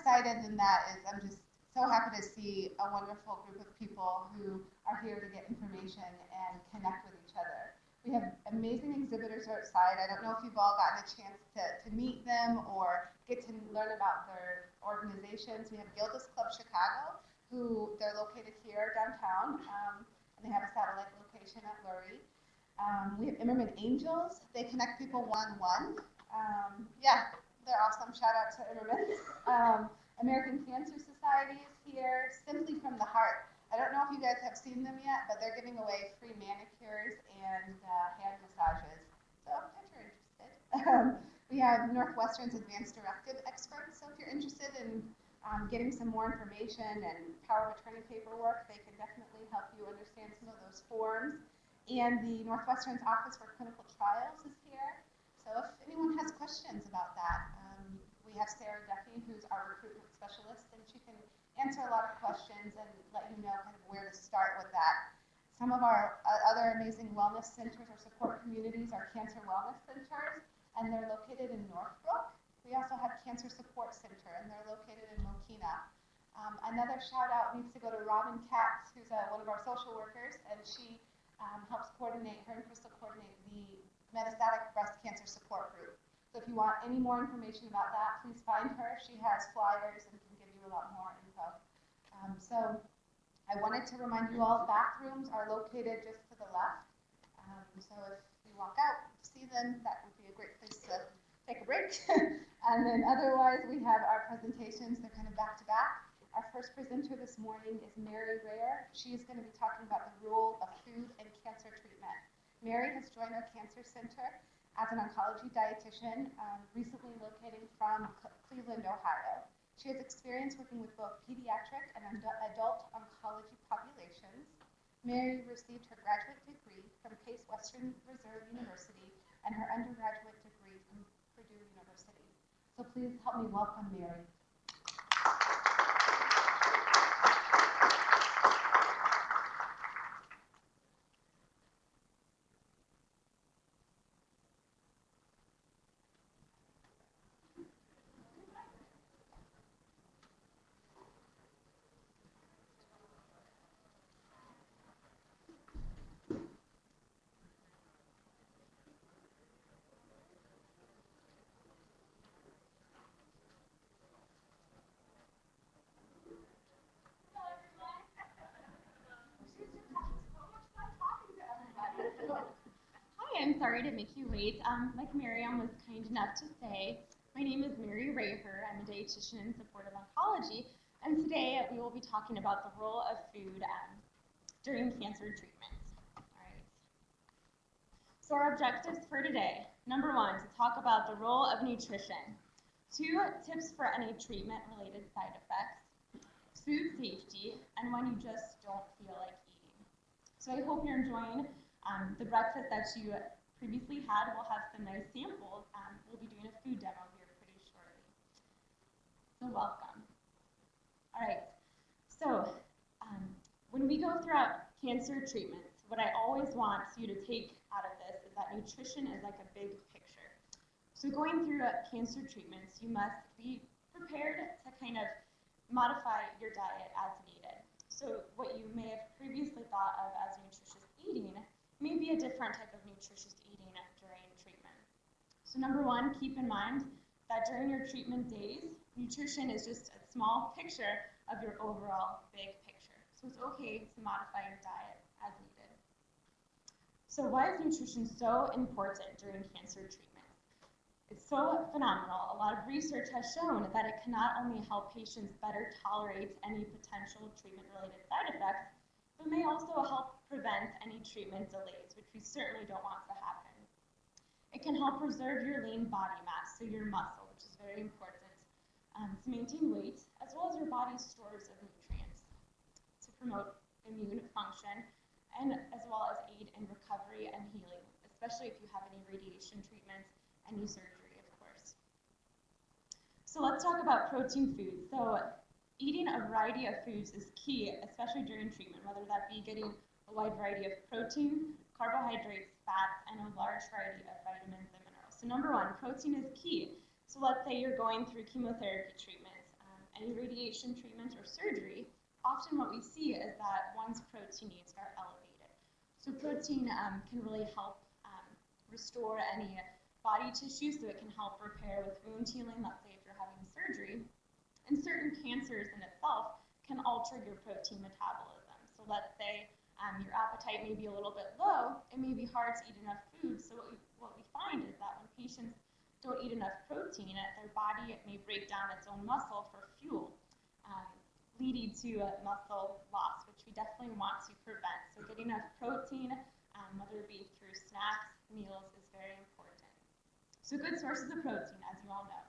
excited than that is I'm just so happy to see a wonderful group of people who are here to get information and connect with each other. We have amazing exhibitors outside. I don't know if you've all gotten a chance to meet them or get to learn about their organizations. We have Gilda's Club Chicago, who they're located here downtown, and they have a satellite location at Lurie. We have Immerman Angels. They connect people one-on-one. Yeah, they're awesome. Shout out to Immerman. American Cancer Society is here, Simply from the Heart. I don't know if you guys have seen them yet, but they're giving away free manicures and hand massages. So if you're interested. We have Northwestern's Advanced Directive experts. So if you're interested in getting some more information and power of attorney paperwork, they can definitely help you understand some of those forms. And the Northwestern's Office for Clinical Trials is here. So if anyone has questions about that, we have Sarah Duffy, who's our recruitment specialist, and she can answer a lot of questions and let you know kind of where to start with that. Some of our other amazing wellness centers or support communities are cancer wellness centers, and they're located in Northbrook. We also have Cancer Support Center, and they're located in Mokina. Another shout out needs to go to Robin Katz, who's one of our social workers, and she helps coordinate, her and Crystal coordinate the metastatic breast cancer support group. So if you want any more information about that, please find her. She has flyers and can give you a lot more info. So I wanted to remind you all, bathrooms are located just to the left. So if you walk out, see them, that would be a great place to take a break. And then otherwise, we have our presentations. They're kind of back to back. Our first presenter this morning is Reher. She is going to be talking about the role of food in cancer treatment. Mary has joined our cancer center as an oncology dietitian, recently locating from Cleveland, Ohio. She has experience working with both pediatric and adult oncology populations. Mary received her graduate degree from Case Western Reserve University and her undergraduate degree from Purdue University. So please help me welcome Mary. I'm sorry to make you wait. Like Miriam was kind enough to say, my name is Mary Reher. I'm a dietitian in supportive oncology, and today we will be talking about the role of food during cancer treatments. All right. So our objectives for today: number one, to talk about the role of nutrition. 2, tips for any treatment-related side effects. Food safety, and when you just don't feel like eating. So I hope you're enjoying the breakfast that you previously had. We'll have some nice samples. We'll be doing a food demo here pretty shortly. So welcome. All right, so when we go throughout cancer treatments, what I always want you to take out of this is that nutrition is like a big picture. So going through cancer treatments, you must be prepared to kind of modify your diet as needed. So what you may have previously thought of as nutritious eating may be a different type of nutritious eating during treatment. So number one, keep in mind that during your treatment days, nutrition is just a small picture of your overall big picture. So it's okay to modify your diet as needed. So why is nutrition so important during cancer treatment? It's so phenomenal. A lot of research has shown that it can not only help patients better tolerate any potential treatment-related side effects, but may also help prevent any treatment delays, which we certainly don't want to happen. It can help preserve your lean body mass, so your muscle, which is very important, to maintain weight, as well as your body's stores of nutrients, to promote immune function, and as well as aid in recovery and healing, especially if you have any radiation treatments, any surgery, of course. So let's talk about protein foods. So eating a variety of foods is key, especially during treatment, whether that be getting a wide variety of protein, carbohydrates, fats, and a large variety of vitamins and minerals. So number one, protein is key. So let's say you're going through chemotherapy treatment, any radiation treatment or surgery, often what we see is that one's protein needs are elevated. So protein can really help restore any body tissue, so it can help repair with wound healing, let's say if you're having surgery. And certain cancers in itself can alter your protein metabolism. So let's say your appetite may be a little bit low, it may be hard to eat enough food. So what we find is that when patients don't eat enough protein, their body may break down its own muscle for fuel, leading to muscle loss, which we definitely want to prevent. So getting enough protein, whether it be through snacks, meals, is very important. So good sources of protein, as you all know.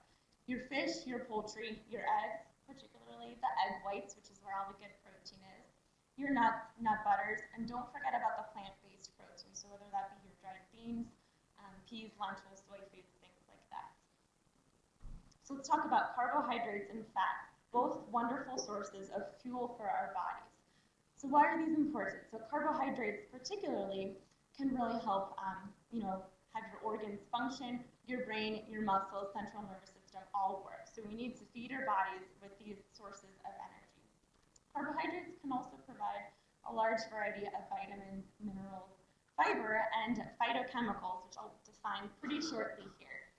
Your fish, your poultry, your eggs, particularly the egg whites, which is where all the good protein is, your nuts, nut butters, and don't forget about the plant-based protein, so whether that be your dried beans, peas, lentils, soy foods, things like that. So let's talk about carbohydrates and fat, both wonderful sources of fuel for our bodies. So why are these important? So carbohydrates particularly can really help have your organs function, your brain, your muscles, central nervous system all work. So we need to feed our bodies with these sources of energy. Carbohydrates can also provide a large variety of vitamins, minerals, fiber, and phytochemicals, which I'll define pretty shortly here.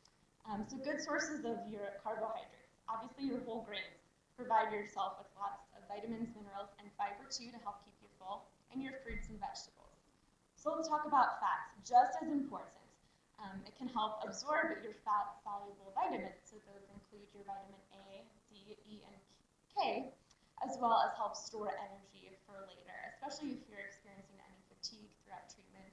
So good sources of your carbohydrates. Obviously your whole grains. Provide yourself with lots of vitamins, minerals, and fiber too to help keep you full, and your fruits and vegetables. So let's talk about fats, just as important. It can help absorb your fat-soluble vitamins, so those include your vitamin A, D, E, and K, as well as help store energy for later, especially if you're experiencing any fatigue throughout treatment,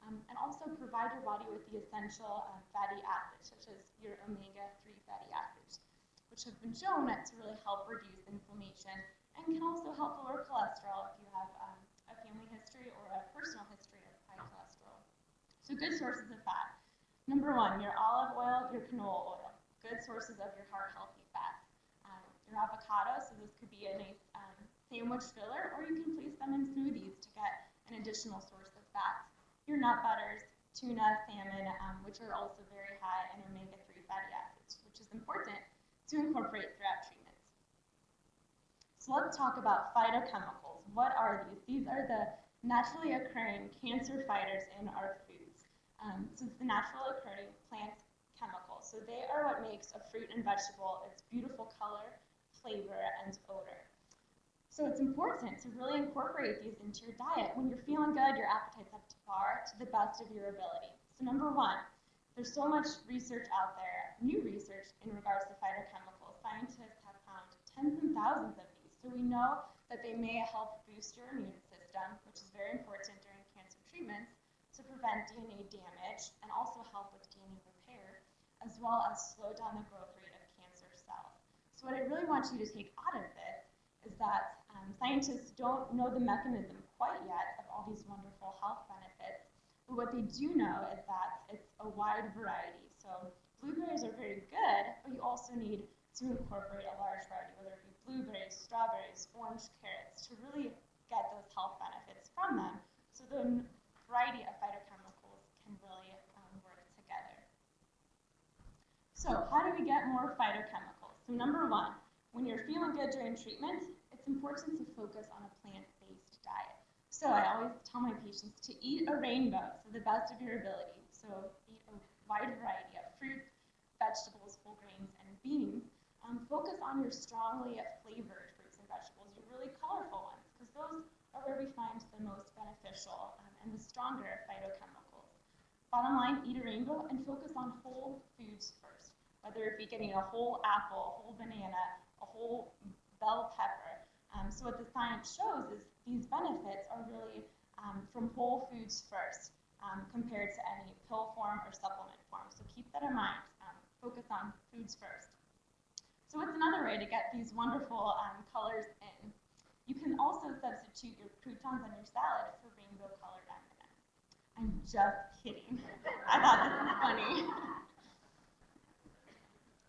and also provide your body with the essential fatty acids, such as your omega-3 fatty acids, which have been shown to really help reduce inflammation and can also help lower cholesterol if you have a family history or a personal history of high cholesterol. So good sources of fat. Number one, your olive oil, your canola oil, good sources of your heart-healthy fats. Your avocado, so this could be a nice sandwich filler, or you can place them in smoothies to get an additional source of fats. Your nut butters, tuna, salmon, which are also very high in omega-3 fatty acids, which is important to incorporate throughout treatments. So let's talk about phytochemicals. What are these? These are the naturally occurring cancer fighters in our foods. So it's the naturally occurring plant chemicals. So they are what makes a fruit and vegetable its beautiful color, flavor, and odor. So it's important to really incorporate these into your diet. When you're feeling good, your appetite's up to par to the best of your ability. So number one, there's so much research out there, new research in regards to phytochemicals. Scientists have found tens and thousands of these. So we know that they may help boost your immune system, which is very important during cancer treatments, to prevent DNA damage and also help with DNA repair, as well as slow down the growth rate of cancer cells. So what I really want you to take out of this is that scientists don't know the mechanism quite yet of all these wonderful health benefits, but what they do know is that it's a wide variety. So blueberries are very good, but you also need to incorporate a large variety, whether it be blueberries, strawberries, orange carrots, to really get those health benefits from them. So the variety of phytochemicals can really work together. So how do we get more phytochemicals? So number one, when you're feeling good during treatment, it's important to focus on a plant-based diet. So I always tell my patients to eat a rainbow to the best of your ability. So eat a wide variety of fruits, vegetables, whole grains, and beans. Focus on your strongly flavored fruits and vegetables, your really colorful ones, because those are where we find the most beneficial and the stronger phytochemicals. Bottom line, eat a rainbow and focus on whole foods first, whether it be getting a whole apple, a whole banana, a whole bell pepper. So what the science shows is these benefits are really from whole foods first, compared to any pill form or supplement form. So keep that in mind. Focus on foods first. So what's another way to get these wonderful colors in? You can also substitute your croutons on your salad for rainbow-colored M&Ms. I'm just kidding. I thought this was funny.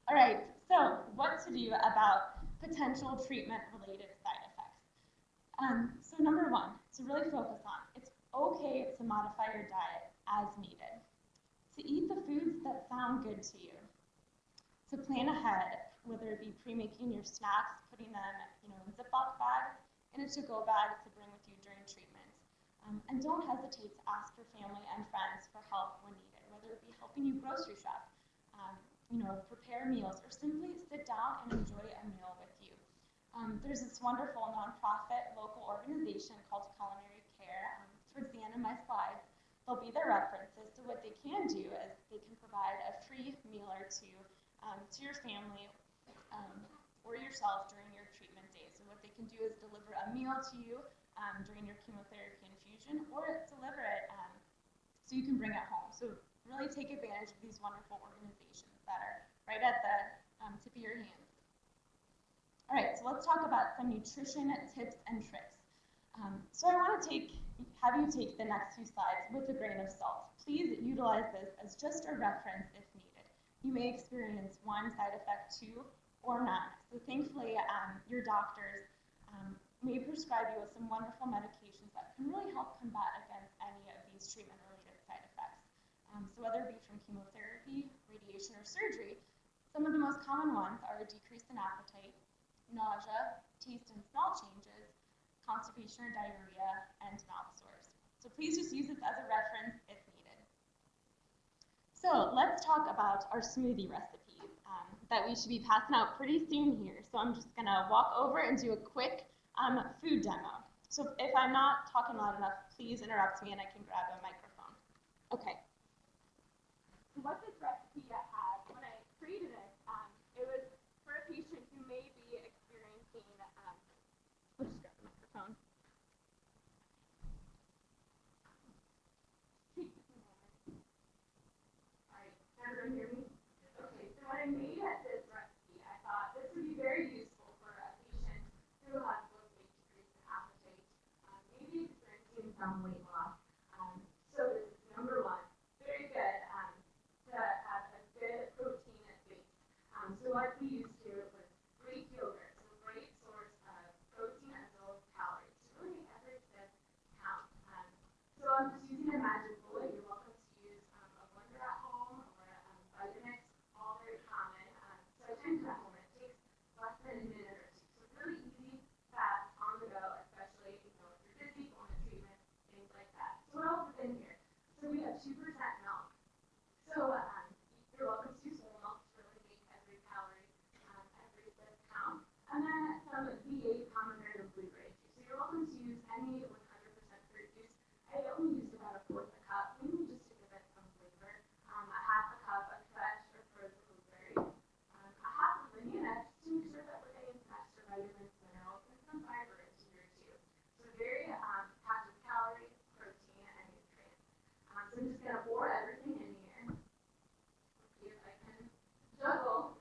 All right, so what to do about potential treatment-related side effects? So number one, to really focus on, it's okay to modify your diet as needed. To eat the foods that sound good to you. To plan ahead whether it be pre-making your snacks, putting them, in Ziploc bags, in a to-go bag to bring with you during treatment. And don't hesitate to ask your family and friends for help when needed, whether it be helping you grocery shop, prepare meals, or simply sit down and enjoy a meal with you. There's this wonderful nonprofit local organization called Culinary Care. Towards the end of my slides, there'll be their references. So what they can do is they can provide a free meal or two to your family or yourself during your treatment days. So what they can do is deliver a meal to you during your chemotherapy infusion, or deliver it so you can bring it home. So really take advantage of these wonderful organizations that are right at the tip of your hands. All right, so let's talk about some nutrition tips and tricks. So I want to have you take the next few slides with a grain of salt. Please utilize this as just a reference if needed. You may experience one side effect, two, or none. So thankfully, your doctors may prescribe you with some wonderful medications that can really help combat against any of these treatment-related side effects. So whether it be from chemotherapy, radiation, or surgery, some of the most common ones are a decrease in appetite, nausea, taste and smell changes, constipation or diarrhea, and mouth sores. So please just use this as a reference if needed. So let's talk about our smoothie recipes that we should be passing out pretty soon here. So I'm just gonna walk over and do a quick food demo. So if I'm not talking loud enough, please interrupt me and I can grab a microphone. Okay. So what this recipe had, when I created it, it was for a patient who may be experiencing, let's just grab the microphone. Take just a moment. All right, can everyone hear me? Okay, so when I made this recipe, I thought this would be very useful for a patient who has both weight decrease and appetite, maybe experiencing some weight loss. So this is number one, very good to have a good protein base. So what we used here was Greek yogurt, so great source of protein as well as calories. So really every step counts. So I'm just using a magic bullet. You're welcome to use a blender at home or Vitamix, all very common. So I tend to at home. It takes less than a minute or two. So really easy, fast, on the go, especially if you're busy, going to treatment, things like that. So what else is in here? So we have 2% milk. So you're welcome to use whole milk to really make every calorie, every sip count. And then some V8 pomegranate or blueberry juice. So you're welcome to use any 100% fruit juice. I only used about a fourth a cup, mainly just to give it some flavor. A half a cup of fresh or frozen blueberry. A half a banana, just to make sure that we're getting some extra vitamins, minerals, and some fiber into here too. So very packed with calories, protein, and nutrients. So I'm just going to pour everything in here. See if I can juggle.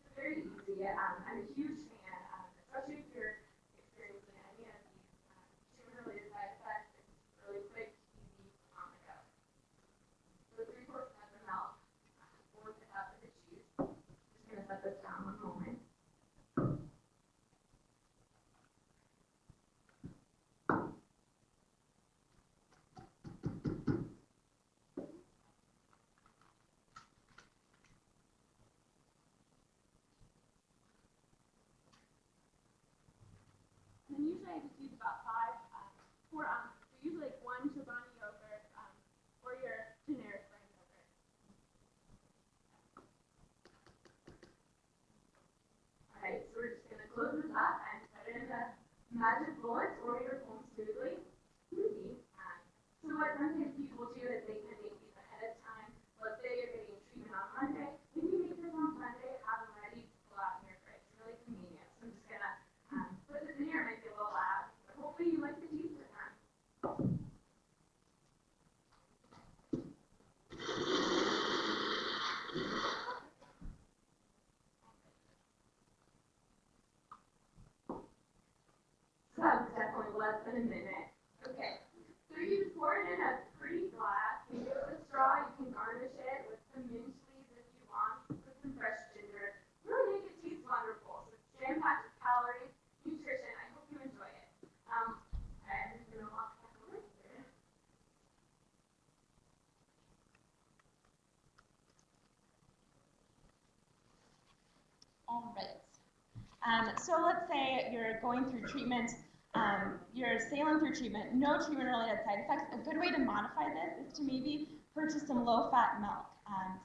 It's very easy. I'm a huge fan, especially if you're experiencing any of these treatment-related side effects. It's really quick, easy, on the go. So 3/4 cup of milk, 1/4 cup of the juice. Just going to set this down one moment. And then usually I just use about 4 ounces. So usually like 1 Chobani yogurt or your generic brand yogurt. All right, so we're just going to close this up and put it in the magic bullets or your home smoothie. So what sometimes people do is they can make these ahead of time. Let's say you're getting treatment on Monday. Maybe you make this on Sunday, have them ready to pull out in your fridge. It's really convenient. So I'm just going to put this in here. It might be a little loud, but hopefully you like the taste of that. So that was definitely less than a minute. Okay, so you just pour it in a pretty glass, maybe So let's say you're going through treatment, you're sailing through treatment, no treatment-related side effects. A good way to modify this is to maybe purchase some low-fat milk,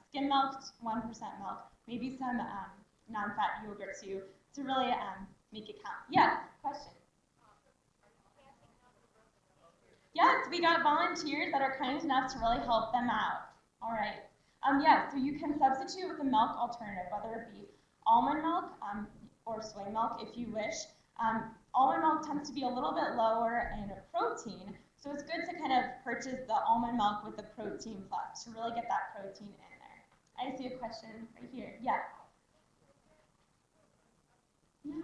skim milk, 1% milk, maybe some non-fat yogurt too, to really make it count. Yeah, question? Yes, we got volunteers that are kind enough to really help them out. All right. Yeah, so you can substitute with a milk alternative, whether it be almond milk or soy milk if you wish. Almond milk tends to be a little bit lower in protein, so it's good to kind of purchase the almond milk with the protein plus to really get that protein in there. I see a question right here. Yeah. Yeah.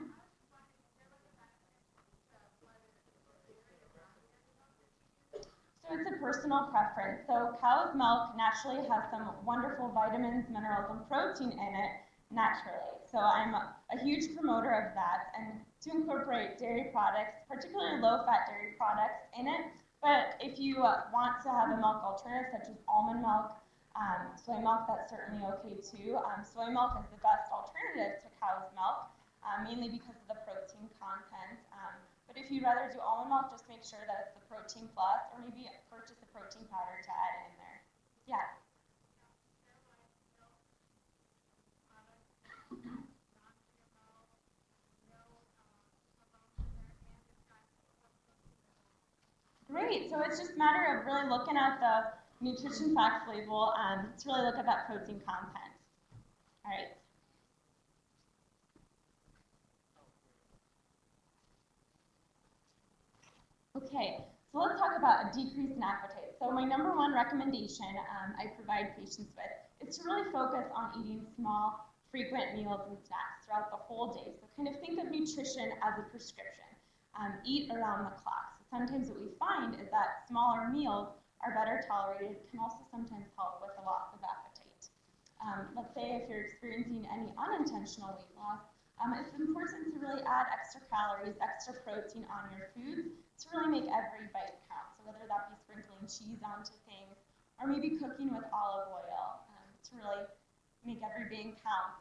So it's a personal preference. So cow's milk naturally has some wonderful vitamins, minerals, and protein in it naturally. So I'm a huge promoter of that and to incorporate dairy products, particularly low-fat dairy products in it. But if you want to have a milk alternative such as almond milk, soy milk, that's certainly okay too. Soy milk is the best alternative to cow's milk, mainly because of the protein content. But if you'd rather do almond milk, just make sure that it's the protein plus, or maybe purchase a protein powder to add in there. Yeah. Great. So it's just a matter of really looking at the nutrition facts label to really look at that protein content. All right. Okay, so let's talk about a decrease in appetite. So my number one recommendation I provide patients with is to really focus on eating small, frequent meals and snacks throughout the whole day. So kind of think of nutrition as a prescription. Eat around the clock. So sometimes what we find is that smaller meals are better tolerated, can also sometimes help with a loss of appetite. Let's say if you're experiencing any unintentional weight loss, it's important to really add extra calories, extra protein on your food to really make every bite count. So whether that be sprinkling cheese onto things or maybe cooking with olive oil to really make every bite count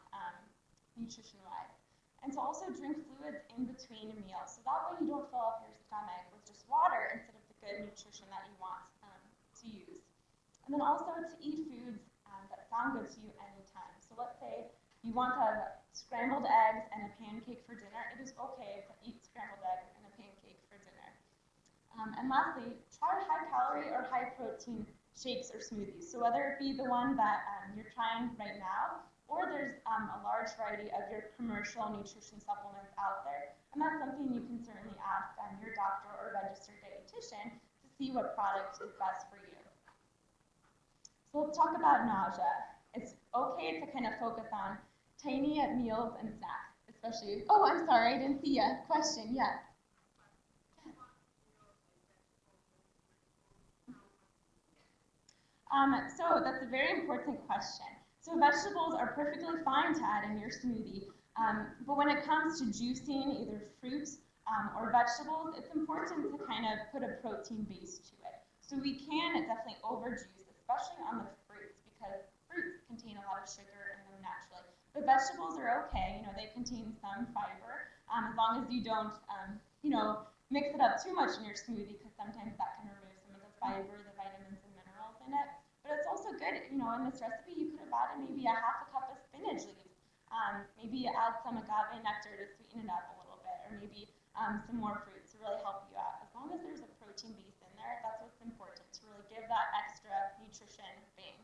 nutrition-wise. And to also drink fluids in between meals. So that way you don't fill up your stomach with just water instead of the good nutrition that you want to use. And then also to eat foods that sound good to you anytime. So let's say you want to have scrambled eggs and a pancake for dinner. It is okay to eat scrambled eggs and a pancake for dinner. And lastly, try high-calorie or high-protein shakes or smoothies. So whether it be the one that you're trying right now, or there's a large variety of your commercial nutrition supplements out there, and that's something you can certainly ask your doctor or registered dietitian to see what product is best for you. So let's talk about nausea. It's okay to kind of focus on tiny meals and snacks, especially. Oh, I'm sorry, I didn't see you. Question, yeah. So that's a very important question. So vegetables are perfectly fine to add in your smoothie, but when it comes to juicing either fruits or vegetables, it's important to kind of put a protein base to it. So we can definitely overjuice, especially on the fruits, because fruits contain a lot of sugar in them naturally. But vegetables are okay, they contain some fiber, as long as you don't, mix it up too much in your smoothie, because sometimes that can remove some of the fiber, the vitamins and minerals in it. But it's also good, in this recipe, you could have added maybe a half a cup of spinach leaves. Maybe add some agave nectar to sweeten it up a little bit, or maybe some more fruit to really help you out. As long as there's a protein base in there, that's what's important, to really give that extra nutrition bang.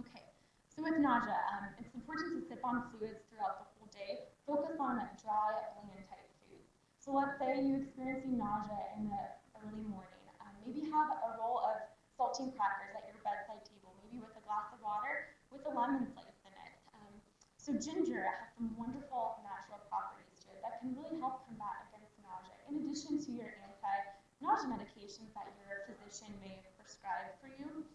Okay, so with nausea, it's important to sip on fluids throughout the whole day. Focus on dry, bland type foods. So let's say you're experiencing nausea in the early morning. Maybe have a roll of saltine crackers at your bedside table, maybe with a glass of water with a lemon slice in it. So ginger has some wonderful natural properties to it that can really help combat against nausea, in addition to your anti-nausea medications that your physician may prescribe for you.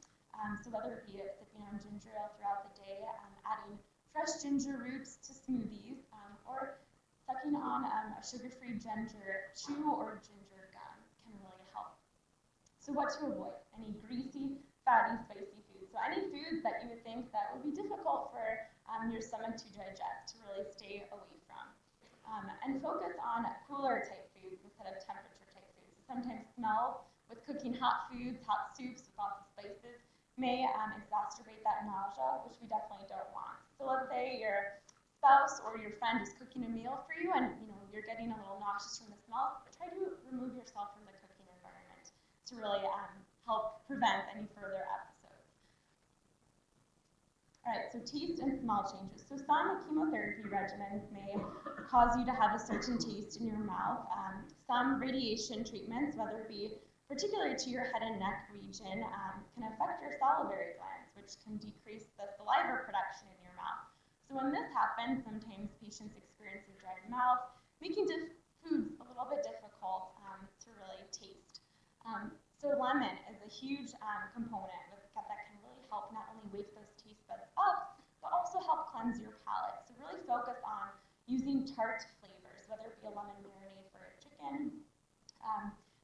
So whether it be sipping on ginger ale throughout the day, adding fresh ginger roots to smoothies, or sucking on a sugar-free ginger chew or ginger gum can really help. So what to avoid? Any greasy, fatty, spicy foods. So any foods that you would think that would be difficult for your stomach to digest, to really stay away from. and focus on cooler type foods instead of temperature type foods. Sometimes smell with cooking hot foods, hot soups with lots of spices may exacerbate that nausea, which we definitely don't want. So let's say your spouse or your friend is cooking a meal for you and you're getting a little nauseous from the smell. Try to remove yourself from the cooking environment to really help prevent any further episodes. All right, so taste and smell changes. So some chemotherapy regimens may cause you to have a certain taste in your mouth. Some radiation treatments, whether it be particularly to your head and neck region, can affect your salivary glands, which can decrease the saliva production in your mouth. So when this happens, sometimes patients experience a dry mouth, making foods a little bit difficult to really taste. So lemon is a huge component that can really help not only wake those taste buds up, but also help cleanse your palate. So really focus on using tart flavors, whether it be a lemon marinade for your chicken,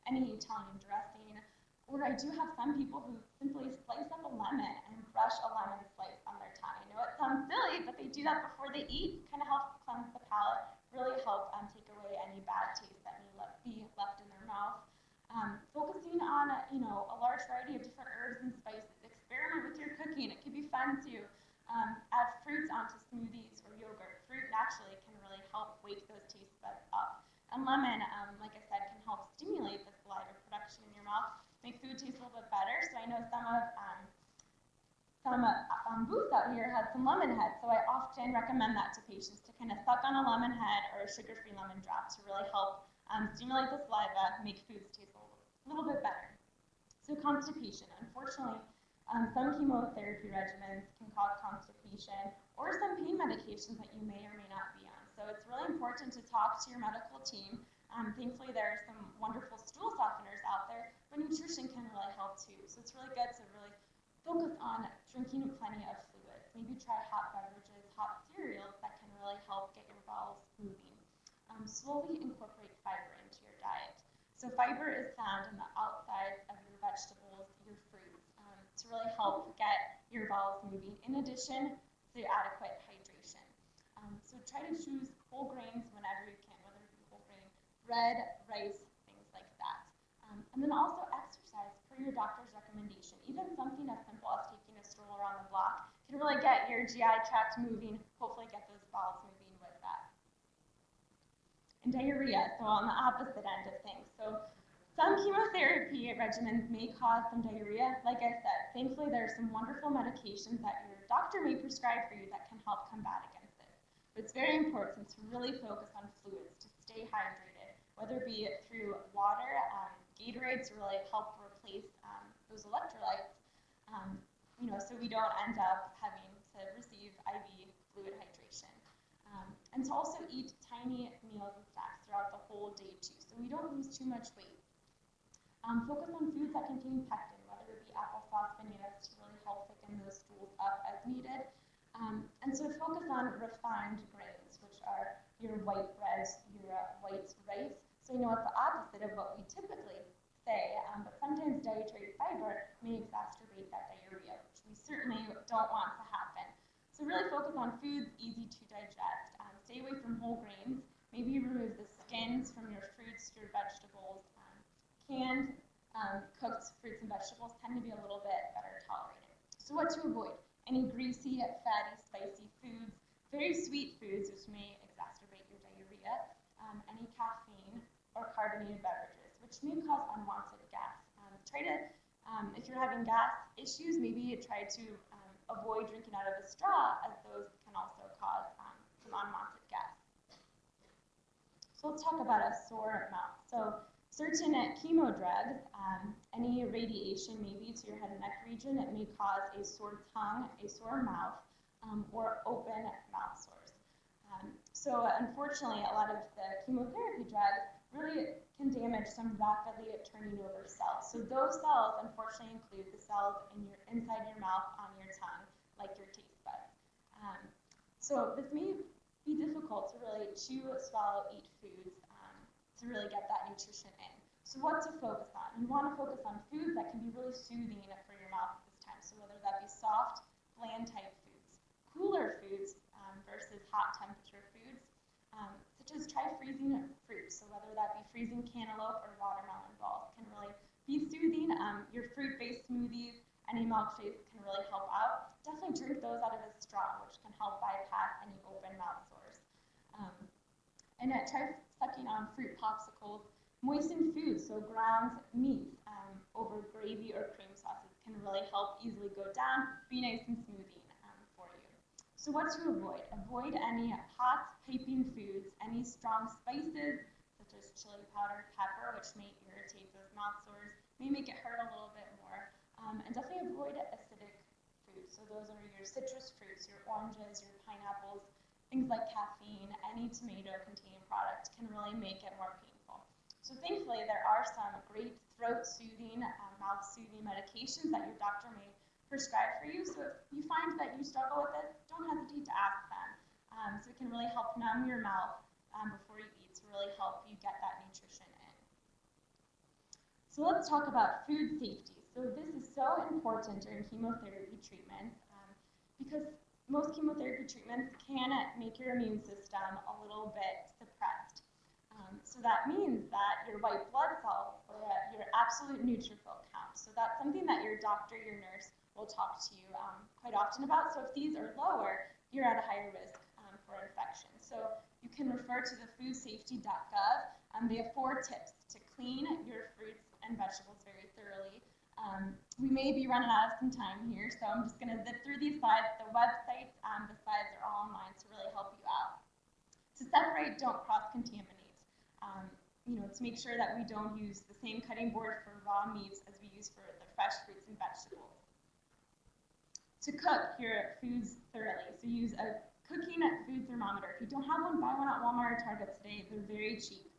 any Italian dressing, or I do have some people who simply slice up a lemon and brush a lemon slice on their tongue. I know it sounds silly, but they do that before they eat, kind of help cleanse the palate, really help take away any bad taste that may be left in their mouth. Focusing on a large variety of different herbs and spices. Experiment with your cooking. It can be fun to add fruits onto smoothies or yogurt. Fruit naturally can really help wake those taste buds up. And lemon, like I said, can help stimulate the saliva production in your mouth, make food taste a little bit better. So I know some booths out here had some lemon heads, so I often recommend that to patients to kind of suck on a lemon head or a sugar-free lemon drop to really help stimulate the saliva, make foods taste a little bit better. So constipation, unfortunately, some chemotherapy regimens can cause constipation or some pain medications that you may or may not be on. So it's really important to talk to your medical team. Thankfully, there are some wonderful stool softeners out there, but nutrition can really help too. So it's really good to really focus on drinking plenty of fluids. Maybe try hot beverages, hot cereals that can really help get your bowels moving. Slowly incorporate fiber into your diet. So fiber is found in the outside of your vegetables, your fruits, to really help get your bowels moving, in addition to adequate hydration. So try to choose whole grains whenever you can, whether it be whole grain, bread, rice, things like that. And then also exercise per your doctor's recommendation. Even something as simple as taking a stroll around the block can really get your GI tract moving, hopefully get those bowels moving with that. And diarrhea, so on the opposite end of things. So some chemotherapy regimens may cause some diarrhea. Like I said, thankfully there are some wonderful medications that your doctor may prescribe for you that can help combat against this. But it's very important to really focus on fluids to stay hydrated, whether it be through water, Gatorade to really help replace those electrolytes, so we don't end up having to receive IV fluid hydration. And to also eat tiny meals and snacks throughout the whole day too, so we don't lose too much weight. Focus on foods that contain pectin, whether it be applesauce, bananas, to really help thicken those stools up as needed. And so focus on refined grains, which are your white breads, your white rice. So it's the opposite of what we typically say, but sometimes dietary fiber may exacerbate that diarrhea, which we certainly don't want to happen. So really focus on foods easy to digest. Stay away from whole grains. Maybe remove the skins from your fruits, your vegetables. Canned, cooked fruits and vegetables tend to be a little bit better tolerated. So what to avoid? Any greasy, fatty, spicy foods, very sweet foods, which may exacerbate your diarrhea, any caffeine or carbonated beverages, which may cause unwanted gas. If you're having gas issues, maybe try to avoid drinking out of a straw, as those can also cause some unwanted gas. So let's talk about a sore mouth. So certain chemo drugs, any radiation maybe to your head and neck region, it may cause a sore tongue, a sore mouth, or open mouth sores. So unfortunately, a lot of the chemotherapy drugs really can damage some rapidly turning over cells. So those cells unfortunately include the cells inside your mouth, on your tongue, like your taste buds. So this may be difficult to really chew, swallow, eat foods to really get that nutrition in. So what to focus on? You want to focus on foods that can be really soothing for your mouth at this time. So whether that be soft, bland type foods, cooler foods versus hot temperature foods, such as is try freezing fruit. So whether that be freezing cantaloupe or watermelon balls can really be soothing. Your fruit-based smoothies, any milkshakes can really help out. Definitely drink those out of a straw, which can help bypass any open mouth sores. And try sucking on fruit popsicles. Moistened foods, so grounds, meats, over gravy or cream sauces can really help easily go down, be nice and smoothing for you. So what to avoid? Avoid any hot, piping foods, any strong spices, such as chili powder, pepper, which may irritate those mouth sores, may make it hurt a little bit more, and definitely avoid acidic foods. So those are your citrus fruits, your oranges, your pineapples, things like caffeine, any tomato-containing product can really make it more painful. So thankfully, there are some great throat-soothing, mouth-soothing medications that your doctor may prescribe for you. So if you find that you struggle with this, don't hesitate to ask them. So it can really help numb your mouth before you eat to really help you get that nutrition in. So let's talk about food safety. So this is so important during chemotherapy treatments because most chemotherapy treatments can make your immune system a little bit suppressed. So that means that your white blood cells or your absolute neutrophil count. So that's something that your doctor, your nurse will talk to you quite often about. So if these are lower, you're at a higher risk for infection. So you can refer to the foodsafety.gov. They have 4 tips to clean your fruits and vegetables very thoroughly. We may be running out of some time here, so I'm just going to zip through these slides. The websites, the slides are all online to really help you out. To separate, don't cross-contaminate. To make sure that we don't use the same cutting board for raw meats as we use for the fresh fruits and vegetables. To cook your foods thoroughly, so use a cooking food thermometer. If you don't have one, buy one at Walmart or Target today. They're very cheap.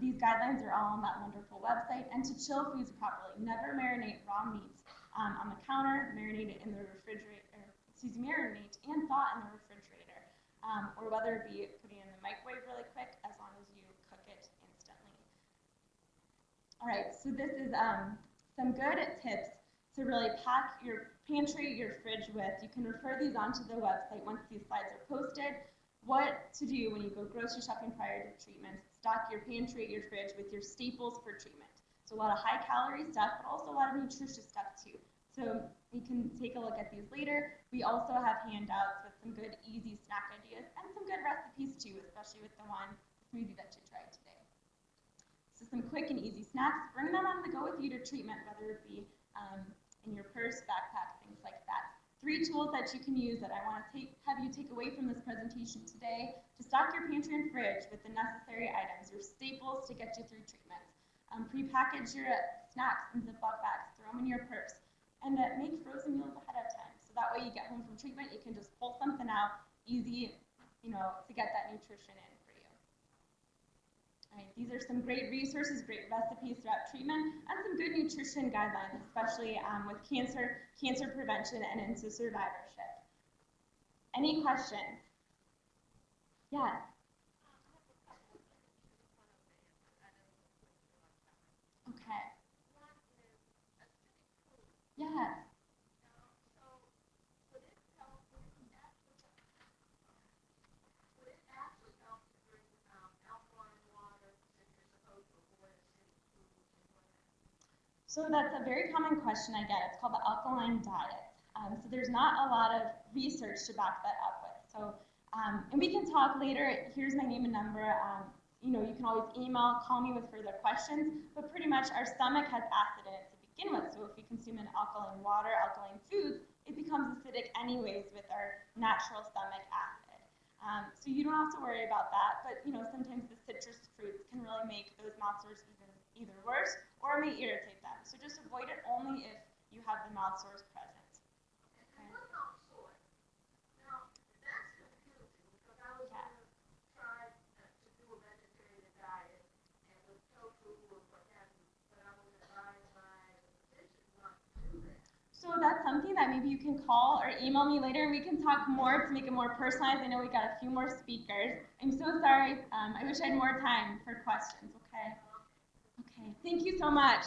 These guidelines are all on that wonderful website. And to chill foods properly, never marinate raw meats on the counter, marinate it in the refrigerator, marinate and thaw in the refrigerator, or whether it be putting it in the microwave really quick, as long as you cook it instantly. All right, so this is some good tips to really pack your pantry, your fridge with. You can refer these onto the website once these slides are posted. What to do when you go grocery shopping prior to treatment. Stock your pantry, your fridge with your staples for treatment. So a lot of high-calorie stuff, but also a lot of nutritious stuff too. So you can take a look at these later. We also have handouts with some good, easy snack ideas and some good recipes too, especially with the smoothie that you tried today. So some quick and easy snacks. Bring them on the go with you to treatment, whether it be in your purse, backpack, things like that. 3 tools that you can use that I want to have you take away from this presentation today to stock your pantry and fridge with the necessary items, your staples to get you through treatments. Pre-package your snacks in Ziploc bags, throw them in your purse, and make frozen meals ahead of time. So that way you get home from treatment, you can just pull something out, easy, to get that nutrition in for you. All right, these are some great resources, great recipes throughout treatment, and some good nutrition guidelines, especially with cancer prevention and into survivorship. Any questions? Yes. Okay. Yes. So that's a very common question I get. It's called the alkaline diet. So there's not a lot of research to back that up with. So, and we can talk later. Here's my name and number. You can always email, call me with further questions. But pretty much our stomach has acid in it to begin with. So if we consume an alkaline water, alkaline foods, it becomes acidic anyways with our natural stomach acid. So you don't have to worry about that. But sometimes the citrus fruits can really make those mouth sores either worse or may irritate them. So just avoid it only if you have the mouth sores present. Okay. Now, that's confusing because I was going to try to do a vegetarian diet and with tofu or what have you, but I was advised by the physician not to do that. So that's something that maybe you can call or email me later and we can talk more to make it more personalized. I know we got a few more speakers. I'm so sorry. I wish I had more time for questions, okay? Okay, thank you so much.